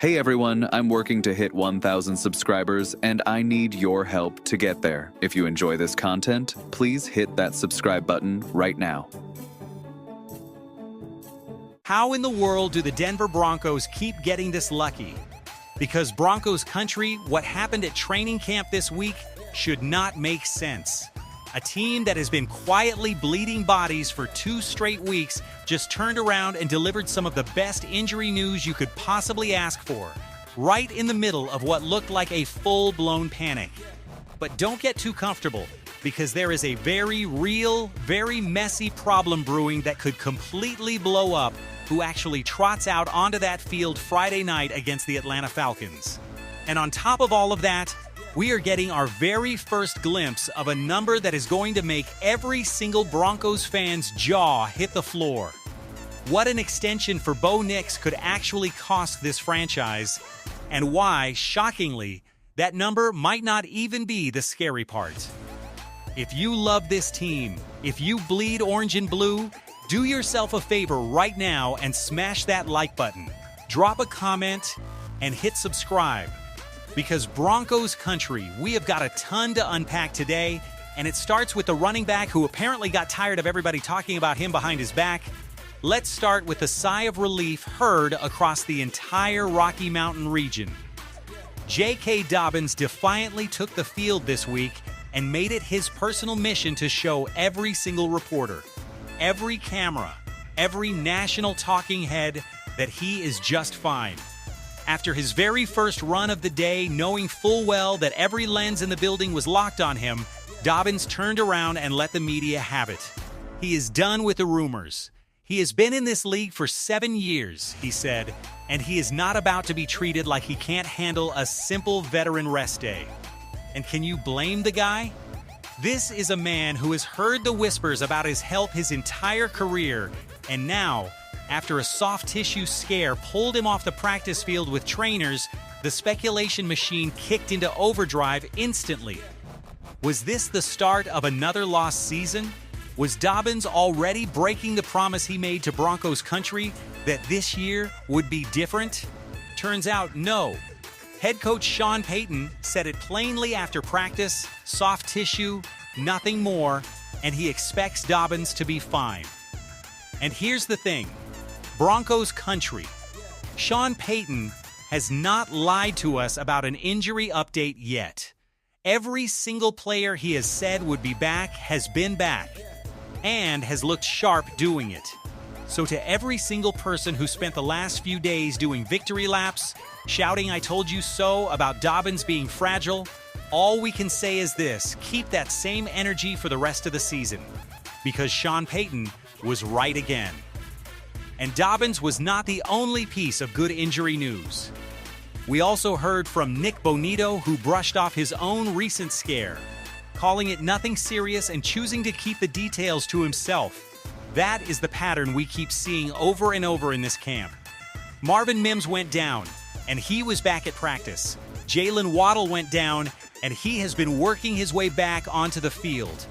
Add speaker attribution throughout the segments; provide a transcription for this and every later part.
Speaker 1: Hey everyone, I'm working to hit 1,000 subscribers and I need your help to get there. If you enjoy this content, please hit that subscribe button right now.
Speaker 2: How in the world do the Denver Broncos keep getting this lucky? Because Broncos country, what happened at training camp this week should not make sense. A team that has been quietly bleeding bodies for 2 straight weeks just turned around and delivered some of the best injury news you could possibly ask for, right in the middle of what looked like a full-blown panic. But don't get too comfortable, because there is a very real, very messy problem brewing that could completely blow up who actually trots out onto that field Friday night against the Atlanta Falcons. And on top of all of that, we are getting our very first glimpse of a number that is going to make every single Broncos fan's jaw hit the floor. What an extension for Bo Nix could actually cost this franchise, and why, shockingly, that number might not even be the scary part. If you love this team, if you bleed orange and blue, do yourself a favor right now and smash that like button, drop a comment, and hit subscribe. Because Broncos country, we have got a ton to unpack today, and it starts with the running back who apparently got tired of everybody talking about him behind his back. Let's start with the sigh of relief heard across the entire Rocky Mountain region. J.K. Dobbins defiantly took the field this week and made it his personal mission to show every single reporter, every camera, every national talking head that he is just fine. After his very first run of the day, knowing full well that every lens in the building was locked on him, Dobbins turned around and let the media have it. He is done with the rumors. He has been in this league for 7 years, he said, and he is not about to be treated like he can't handle a simple veteran rest day. And can you blame the guy? This is a man who has heard the whispers about his health his entire career, and now, after a soft tissue scare pulled him off the practice field with trainers, the speculation machine kicked into overdrive instantly. Was this the start of another lost season? Was Dobbins already breaking the promise he made to Broncos country that this year would be different? Turns out, no. Head coach Sean Payton said it plainly after practice: soft tissue, nothing more, and he expects Dobbins to be fine. And here's the thing. Broncos country. Sean Payton has not lied to us about an injury update yet. Every single player he has said would be back has been back, and has looked sharp doing it. So to every single person who spent the last few days doing victory laps, shouting "I told you so" about Dobbins being fragile, all we can say is this: keep that same energy for the rest of the season, because Sean Payton was right again. And Dobbins was not the only piece of good injury news. We also heard from Nick Bonito, who brushed off his own recent scare, calling it nothing serious and choosing to keep the details to himself. That is the pattern we keep seeing over and over in this camp. Marvin Mims went down, and he was back at practice. Jalen Waddle went down, and he has been working his way back onto the field.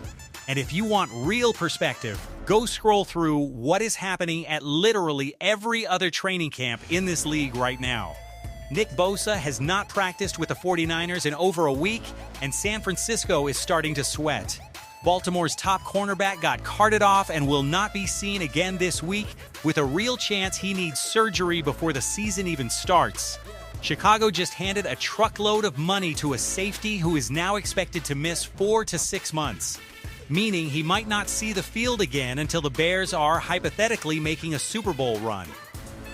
Speaker 2: And if you want real perspective, go scroll through what is happening at literally every other training camp in this league right now. Nick Bosa has not practiced with the 49ers in over a week, and San Francisco is starting to sweat. Baltimore's top cornerback got carted off and will not be seen again this week, with a real chance he needs surgery before the season even starts. Chicago just handed a truckload of money to a safety who is now expected to miss 4 to 6 months. Meaning he might not see the field again until the Bears are hypothetically making a Super Bowl run.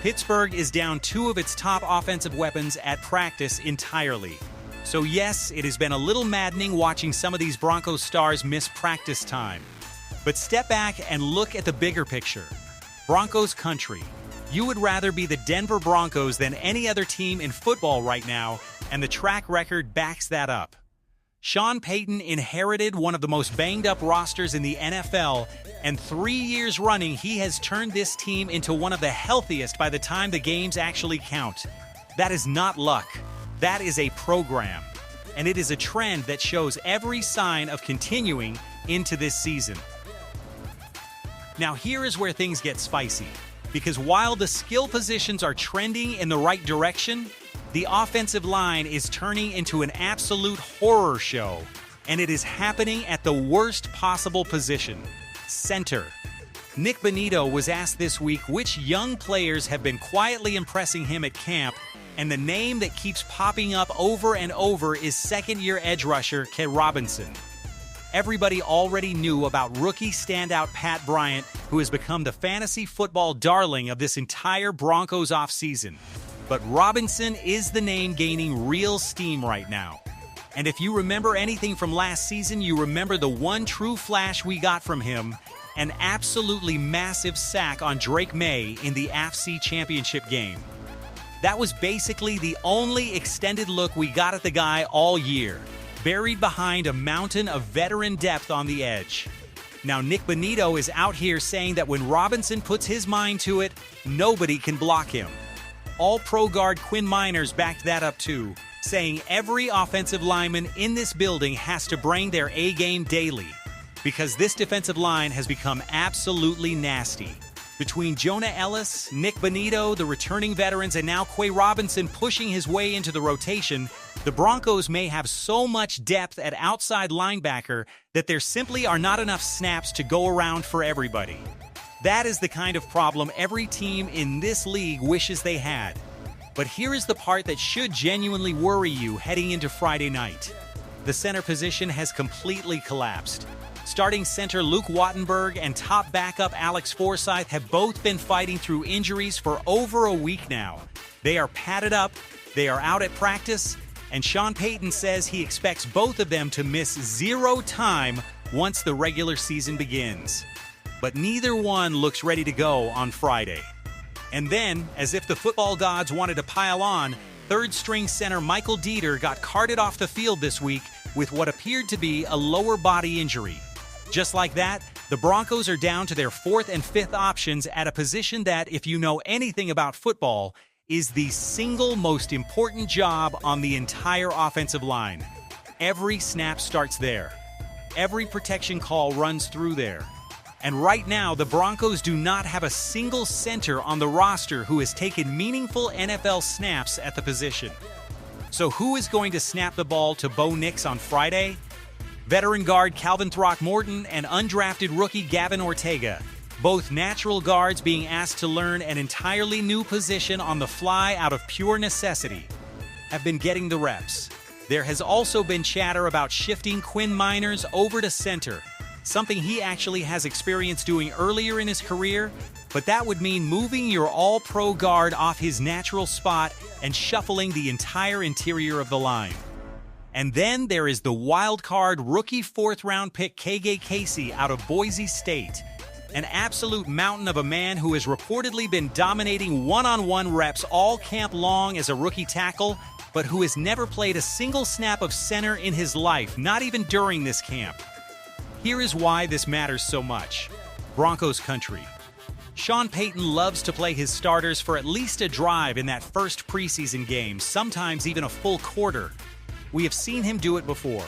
Speaker 2: Pittsburgh is down 2 of its top offensive weapons at practice entirely. So yes, it has been a little maddening watching some of these Broncos stars miss practice time. But step back and look at the bigger picture. Broncos country. You would rather be the Denver Broncos than any other team in football right now, and the track record backs that up. Sean Payton inherited one of the most banged-up rosters in the NFL, and 3 years running, he has turned this team into one of the healthiest by the time the games actually count. That is not luck. That is a program. And it is a trend that shows every sign of continuing into this season. Now here is where things get spicy, because while the skill positions are trending in the right direction, The offensive line is turning into an absolute horror show, and it is happening at the worst possible position, center. Nick Bonitto was asked this week which young players have been quietly impressing him at camp, and the name that keeps popping up over and over is second-year edge rusher K. Robinson. Everybody already knew about rookie standout Pat Bryant, who has become the fantasy football darling of this entire Broncos offseason. But Robinson is the name gaining real steam right now. And if you remember anything from last season, you remember the one true flash we got from him, an absolutely massive sack on Drake May in the AFC Championship game. That was basically the only extended look we got at the guy all year, buried behind a mountain of veteran depth on the edge. Now Nick Bonitto is out here saying that when Robinson puts his mind to it, nobody can block him. All-Pro guard Quinn Miners backed that up too, saying every offensive lineman in this building has to bring their A-game daily, because this defensive line has become absolutely nasty. Between Jonah Ellis, Nick Bonitto, the returning veterans, and now Quay Robinson pushing his way into the rotation, the Broncos may have so much depth at outside linebacker that there simply are not enough snaps to go around for everybody. That is the kind of problem every team in this league wishes they had. But here is the part that should genuinely worry you heading into Friday night. The center position has completely collapsed. Starting center Luke Wattenberg and top backup Alex Forsyth have both been fighting through injuries for over a week now. They are padded up, they are out at practice, and Sean Payton says he expects both of them to miss 0 time once the regular season begins. But neither one looks ready to go on Friday. And then, as if the football gods wanted to pile on, third-string center Michael Dieter got carted off the field this week with what appeared to be a lower body injury. Just like that, the Broncos are down to their 4th and 5th options at a position that, if you know anything about football, is the single most important job on the entire offensive line. Every snap starts there. Every protection call runs through there. And right now, the Broncos do not have a single center on the roster who has taken meaningful NFL snaps at the position. So who is going to snap the ball to Bo Nix on Friday? Veteran guard Calvin Throckmorton and undrafted rookie Gavin Ortega, both natural guards being asked to learn an entirely new position on the fly out of pure necessity, have been getting the reps. There has also been chatter about shifting Quinn Miners over to center, something he actually has experience doing earlier in his career, but that would mean moving your all-pro guard off his natural spot and shuffling the entire interior of the line. And then there is the wild card rookie 4th-round pick KJ Casey out of Boise State, an absolute mountain of a man who has reportedly been dominating one-on-one reps all camp long as a rookie tackle, but who has never played a single snap of center in his life, not even during this camp. Here is why this matters so much. Broncos country. Sean Payton loves to play his starters for at least a drive in that first preseason game, sometimes even a full quarter. We have seen him do it before.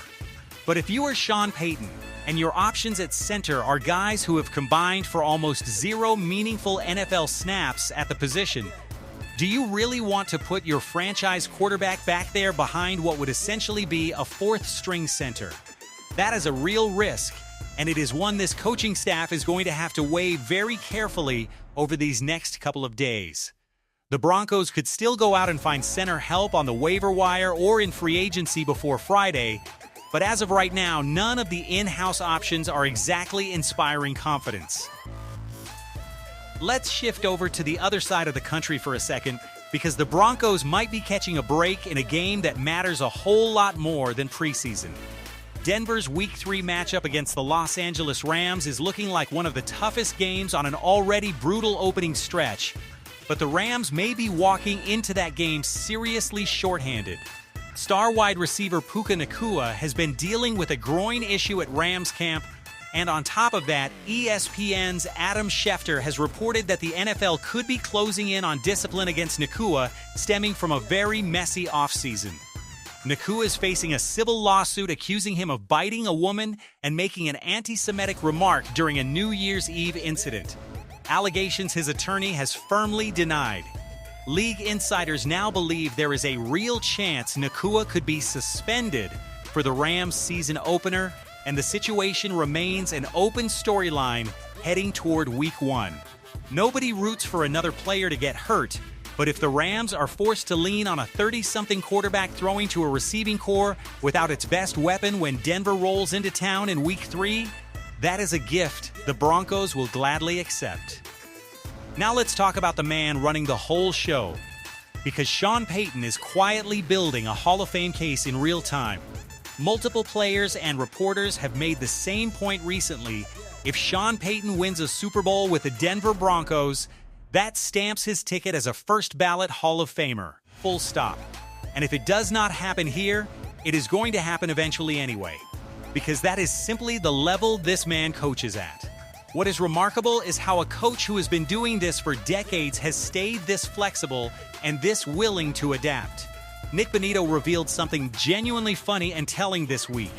Speaker 2: But if you are Sean Payton and your options at center are guys who have combined for almost 0 meaningful NFL snaps at the position, do you really want to put your franchise quarterback back there behind what would essentially be a 4th-string center? That is a real risk, and it is one this coaching staff is going to have to weigh very carefully over these next couple of days. The Broncos could still go out and find center help on the waiver wire or in free agency before Friday, but as of right now, none of the in-house options are exactly inspiring confidence. Let's shift over to the other side of the country for a second, because the Broncos might be catching a break in a game that matters a whole lot more than preseason. Denver's Week 3 matchup against the Los Angeles Rams is looking like one of the toughest games on an already brutal opening stretch, but the Rams may be walking into that game seriously shorthanded. Star wide receiver Puka Nacua has been dealing with a groin issue at Rams camp, and on top of that, ESPN's Adam Schefter has reported that the NFL could be closing in on discipline against Nacua, stemming from a very messy offseason. Nacua is facing a civil lawsuit accusing him of biting a woman and making an anti-Semitic remark during a New Year's Eve incident. Allegations his attorney has firmly denied. league insiders now believe there is a real chance Nakua could be suspended for the Rams season opener, and the situation remains an open storyline heading toward Week 1. Nobody roots for another player to get hurt, but if the Rams are forced to lean on a 30-something quarterback throwing to a receiving core without its best weapon when Denver rolls into town in Week 3, that is a gift the Broncos will gladly accept. Now let's talk about the man running the whole show, because Sean Payton is quietly building a Hall of Fame case in real time. Multiple players and reporters have made the same point recently. If Sean Payton wins a Super Bowl with the Denver Broncos, that stamps his ticket as a first-ballot Hall of Famer, full stop. And if it does not happen here, it is going to happen eventually anyway, because that is simply the level this man coaches at. What is remarkable is how a coach who has been doing this for decades has stayed this flexible and this willing to adapt. Nick Bonito revealed something genuinely funny and telling this week.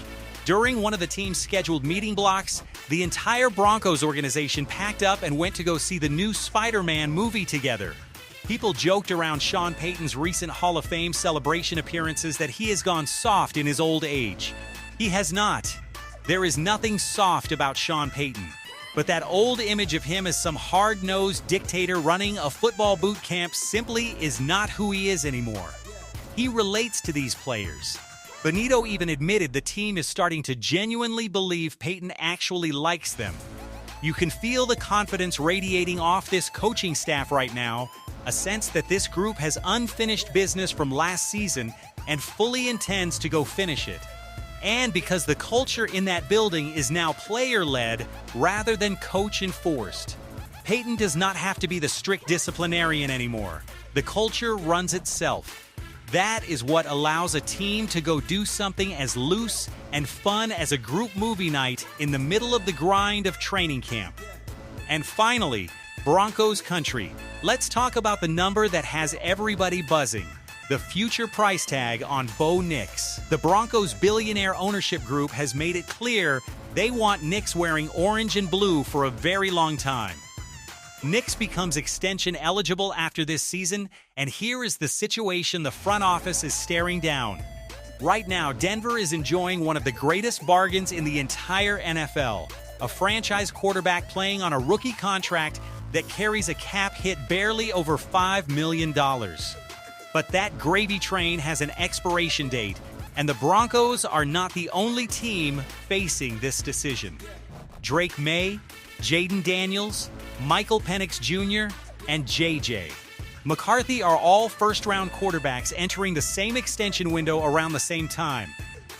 Speaker 2: During one of the team's scheduled meeting blocks, the entire Broncos organization packed up and went to go see the new Spider-Man movie together. People joked around Sean Payton's recent Hall of Fame celebration appearances that he has gone soft in his old age. He has not. There is nothing soft about Sean Payton. But that old image of him as some hard-nosed dictator running a football boot camp simply is not who he is anymore. He relates to these players. Bonito even admitted the team is starting to genuinely believe Payton actually likes them. You can feel the confidence radiating off this coaching staff right now, a sense that this group has unfinished business from last season and fully intends to go finish it. And because the culture in that building is now player-led rather than coach-enforced. Payton does not have to be the strict disciplinarian anymore. The culture runs itself. That is what allows a team to go do something as loose and fun as a group movie night in the middle of the grind of training camp. And finally, Broncos country. Let's talk about the number that has everybody buzzing. The future price tag on Bo Nix. The Broncos' billionaire ownership group has made it clear they want Nix wearing orange and blue for a very long time. Nix becomes extension eligible after this season, and here is the situation the front office is staring down. Right now, Denver is enjoying one of the greatest bargains in the entire NFL, a franchise quarterback playing on a rookie contract that carries a cap hit barely over $5 million. But that gravy train has an expiration date, and the Broncos are not the only team facing this decision. Drake May, Jaden Daniels, Michael Penix Jr., and JJ McCarthy are all first-round quarterbacks entering the same extension window around the same time.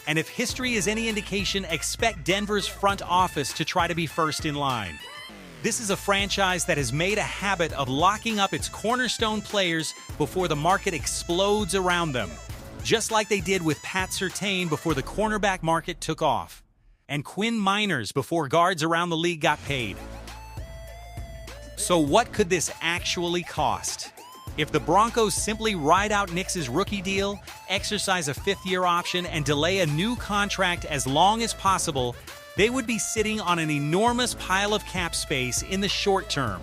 Speaker 2: And if history is any indication, expect Denver's front office to try to be first in line. This is a franchise that has made a habit of locking up its cornerstone players before the market explodes around them, just like they did with Pat Surtain before the cornerback market took off, and Quinn Miners before guards around the league got paid. So what could this actually cost? If the Broncos simply ride out Nix's rookie deal, exercise a fifth-year option, and delay a new contract as long as possible, they would be sitting on an enormous pile of cap space in the short term,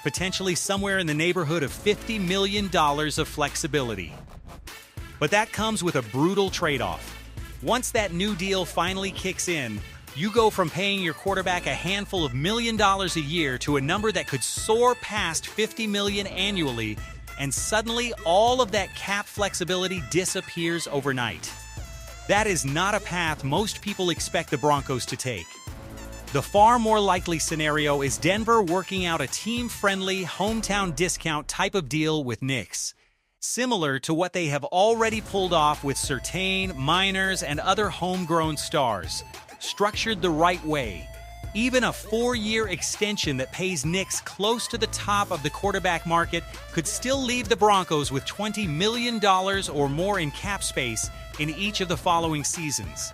Speaker 2: potentially somewhere in the neighborhood of $50 million of flexibility. But that comes with a brutal trade-off. Once that new deal finally kicks in, you go from paying your quarterback a handful of $1 million a year to a number that could soar past $50 million annually, and suddenly all of that cap flexibility disappears overnight. That is not a path most people expect the Broncos to take. The far more likely scenario is Denver working out a team-friendly, hometown discount type of deal with Nix, similar to what they have already pulled off with Surtain, Miners, and other homegrown stars, structured the right way. Even a 4-year extension that pays Nix close to the top of the quarterback market could still leave the Broncos with $20 million or more in cap space in each of the following seasons.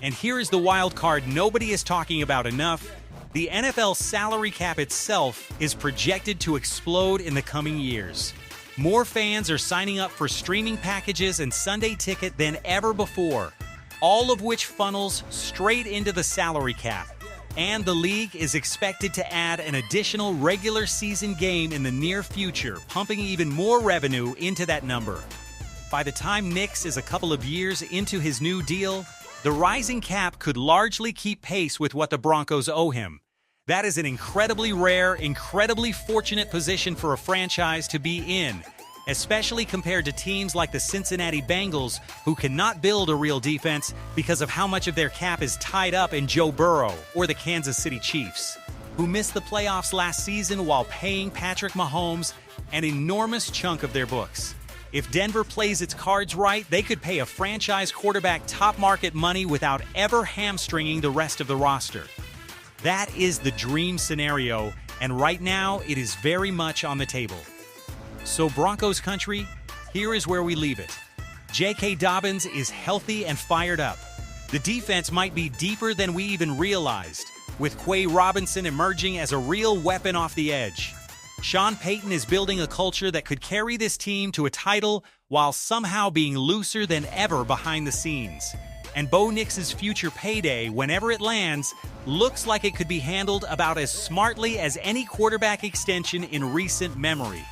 Speaker 2: And here is the wild card nobody is talking about enough. The NFL salary cap itself is projected to explode in the coming years. More fans are signing up for streaming packages and Sunday Ticket than ever before, all of which funnels straight into the salary cap. And the league is expected to add an additional regular season game in the near future, pumping even more revenue into that number. By the time Nix is a couple of years into his new deal, the rising cap could largely keep pace with what the Broncos owe him. That is an incredibly rare, incredibly fortunate position for a franchise to be in, especially compared to teams like the Cincinnati Bengals, who cannot build a real defense because of how much of their cap is tied up in Joe Burrow, or the Kansas City Chiefs, who missed the playoffs last season while paying Patrick Mahomes an enormous chunk of their books. If Denver plays its cards right, they could pay a franchise quarterback top market money without ever hamstringing the rest of the roster. That is the dream scenario, and right now it is very much on the table. So Broncos country, here is where we leave it. J.K. Dobbins is healthy and fired up. The defense might be deeper than we even realized, with Quay Robinson emerging as a real weapon off the edge. Sean Payton is building a culture that could carry this team to a title while somehow being looser than ever behind the scenes. And Bo Nix's future payday, whenever it lands, looks like it could be handled about as smartly as any quarterback extension in recent memory.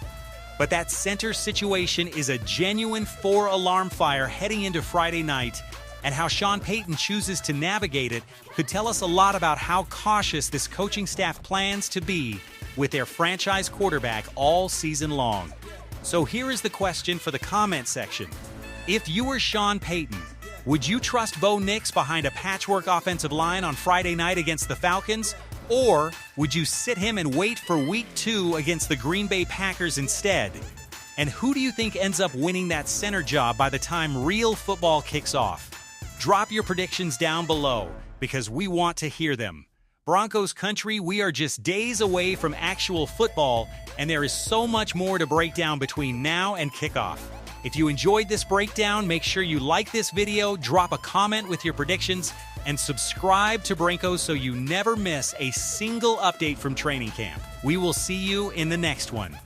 Speaker 2: But that center situation is a genuine four-alarm fire heading into Friday night, and how Sean Payton chooses to navigate it could tell us a lot about how cautious this coaching staff plans to be with their franchise quarterback all season long. So here is the question for the comment section. If you were Sean Payton, would you trust Bo Nix behind a patchwork offensive line on Friday night against the Falcons? Or would you sit him and wait for Week 2 against the Green Bay Packers instead? And who do you think ends up winning that center job by the time real football kicks off? Drop your predictions down below, because we want to hear them. Broncos country, we are just days away from actual football, and there is so much more to break down between now and kickoff. If you enjoyed this breakdown, make sure you like this video, drop a comment with your predictions, and subscribe to Broncos so you never miss a single update from training camp. We will see you in the next one.